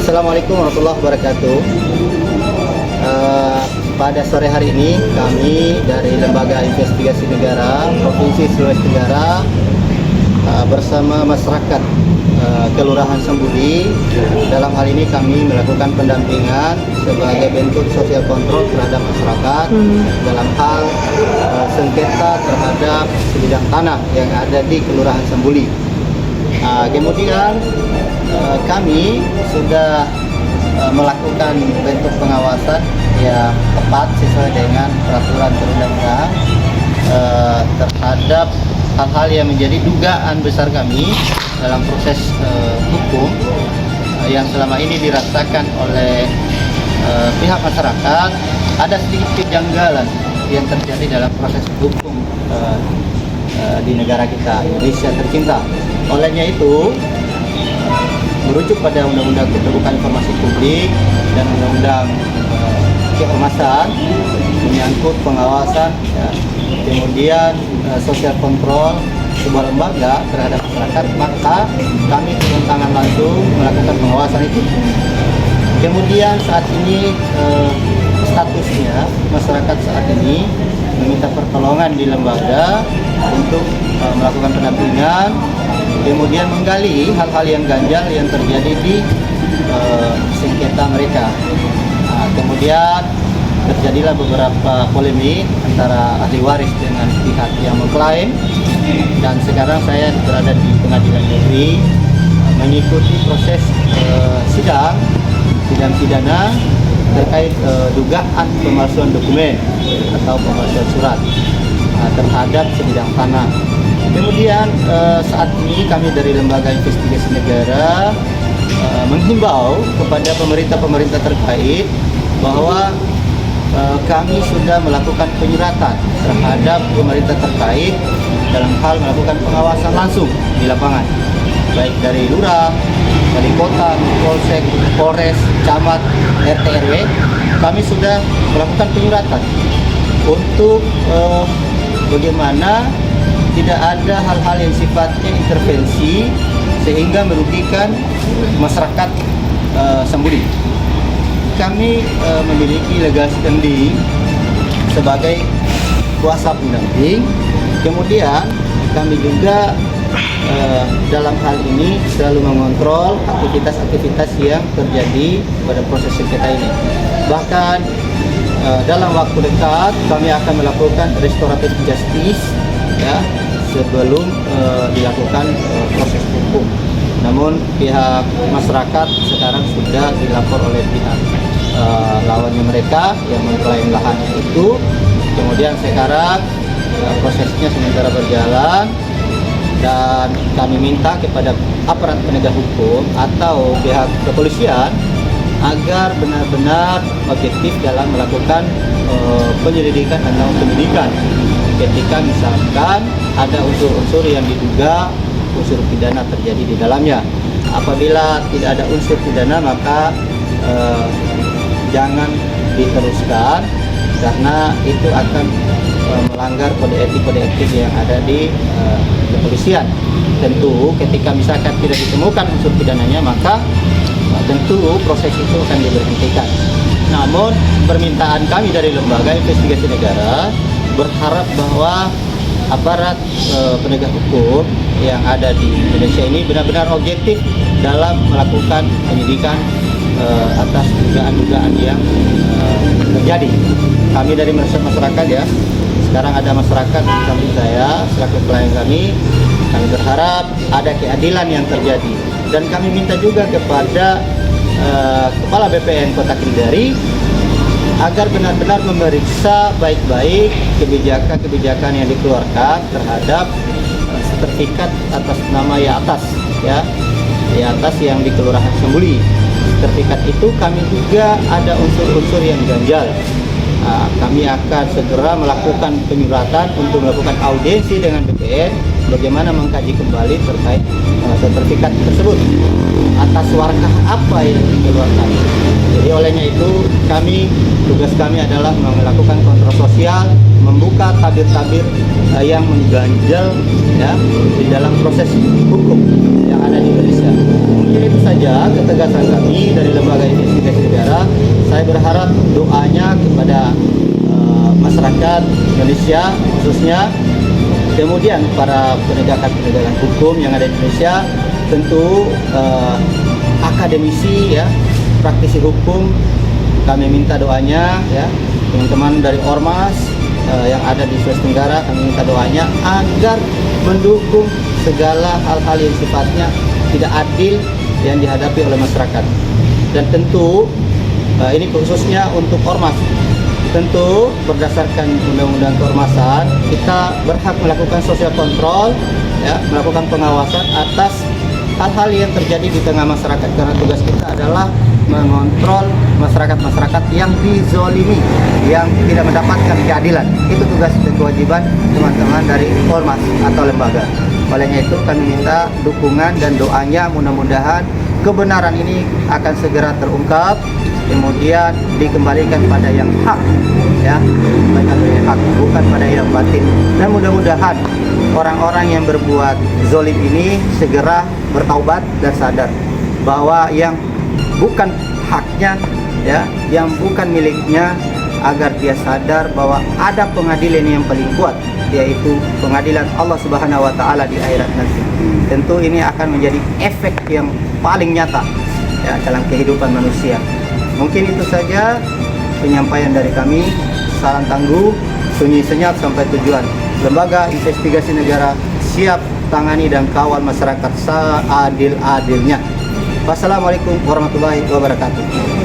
Assalamualaikum warahmatullahi wabarakatuh. Pada sore hari ini kami dari Lembaga Investigasi Negara Provinsi Sulawesi Tenggara bersama masyarakat Kelurahan Sembudi, dalam hal ini kami melakukan pendampingan sebagai bentuk sosial kontrol terhadap masyarakat dalam hal sengketa terhadap sebidang tanah yang ada di Kelurahan Sembudi. Kemudian kami sudah melakukan bentuk pengawasan yang tepat sesuai dengan peraturan perundang-undangan terhadap hal-hal yang menjadi dugaan besar kami dalam proses hukum yang selama ini dirasakan oleh pihak masyarakat. Ada sedikit kejanggalan yang terjadi dalam proses hukum di negara kita, Indonesia tercinta. Olehnya itu, merujuk pada Undang-Undang Keterbukaan Informasi Publik dan Undang-Undang Keormasan menyangkut pengawasan, ya, kemudian sosial kontrol sebuah lembaga terhadap masyarakat, maka kami turun tangan langsung melakukan pengawasan itu. Kemudian saat ini statusnya masyarakat saat ini meminta pertolongan di lembaga untuk melakukan pendampingan, kemudian menggali hal-hal yang ganjal yang terjadi di sengketa mereka. Kemudian terjadilah beberapa polemik antara ahli waris dengan pihak yang mengklaim, dan sekarang saya berada di pengadilan negeri mengikuti proses sidang pidana terkait dugaan pemalsuan dokumen atau pemalsuan surat terhadap sebidang tanah. Kemudian saat ini kami dari Lembaga Investigasi Negara menghimbau kepada pemerintah terkait bahwa kami sudah melakukan penyuratan terhadap pemerintah terkait dalam hal melakukan pengawasan langsung di lapangan, baik dari lurah, wali kota, polsek, polres, camat, RT RW. Kami sudah melakukan penyuratan untuk bagaimana tidak ada hal-hal yang sifatnya intervensi sehingga merugikan masyarakat Sembudi. Kami memiliki legal standing sebagai kuasa pendamping. Kemudian kami juga dalam hal ini selalu mengontrol aktivitas-aktivitas yang terjadi pada proses sengketa ini. Bahkan dalam waktu dekat kami akan melakukan restoratif justice, ya, sebelum dilakukan proses hukum. Namun pihak masyarakat sekarang sudah dilapor oleh pihak lawannya mereka yang mengklaim lahannya itu. Kemudian sekarang prosesnya sementara berjalan, dan kami minta kepada aparat penegak hukum atau pihak kepolisian agar benar-benar objektif dalam melakukan penyelidikan atau penyidikan ketika misalkan ada unsur-unsur yang diduga unsur pidana terjadi di dalamnya. Apabila tidak ada unsur pidana, maka jangan diteruskan, karena itu akan melanggar kode etik yang ada di kepolisian. Tentu ketika misalkan tidak ditemukan unsur pidananya, maka tentu proses itu akan diberhentikan. Namun permintaan kami dari Lembaga Investigasi Negara berharap bahwa aparat penegak hukum yang ada di Indonesia ini benar-benar objektif dalam melakukan penyidikan atas dugaan-dugaan yang terjadi. Kami dari masyarakat, ya, sekarang ada masyarakat di samping saya selaku klien kami berharap ada keadilan yang terjadi, dan kami minta juga kepada Kepala BPN Kota Kendari agar benar-benar memeriksa baik-baik kebijakan-kebijakan yang dikeluarkan terhadap sertifikat atas nama Yatas, ya, Yatas yang di Kelurahan Sembudi. Sertifikat itu kami juga ada unsur-unsur yang ganjal. Kami akan segera melakukan penyuratan untuk melakukan audiensi dengan BPN bagaimana mengkaji kembali terkait sertifikat tersebut atas warkah apa yang dikeluarkan. Jadi olehnya itu tugas kami adalah melakukan kontrol sosial, membuka tabir-tabir yang mengganjal, ya, di dalam proses hukum yang ada di Indonesia. itu saja ketegasan kami dari Lembaga Investigasi Negara. Saya berharap doanya kepada masyarakat Indonesia khususnya, kemudian para penegakan hukum yang ada di Indonesia, tentu akademisi ya, praktisi hukum, kami minta doanya ya, teman-teman dari Ormas yang ada di Sulawesi Tenggara, kami minta doanya agar mendukung segala hal-hal yang sifatnya tidak adil yang dihadapi oleh masyarakat. Dan tentu ini khususnya untuk Ormas. Tentu berdasarkan undang-undang keormasan, kita berhak melakukan social control ya, melakukan pengawasan atas hal-hal yang terjadi di tengah masyarakat, karena tugas kita adalah mengontrol masyarakat-masyarakat yang dizolimi, yang tidak mendapatkan keadilan. Itu tugas dan kewajiban teman-teman dari ormas atau lembaga. Olehnya itu kami minta dukungan dan doanya, mudah-mudahan kebenaran ini akan segera terungkap, kemudian dikembalikan pada yang hak ya, hak, bukan pada yang batin. Dan mudah-mudahan orang-orang yang berbuat zolim ini segera bertaubat dan sadar bahwa yang bukan haknya ya, yang bukan miliknya, agar dia sadar bahwa ada pengadilan yang paling kuat, yaitu pengadilan Allah Subhanahu wa taala di akhirat nanti. Tentu ini akan menjadi efek yang paling nyata ya dalam kehidupan manusia. Mungkin itu saja penyampaian dari kami. Salam tangguh, sunyi senyap sampai tujuan. Lembaga Investigasi Negara siap tangani dan kawal masyarakat seadil-adilnya. Wassalamualaikum warahmatullahi wabarakatuh.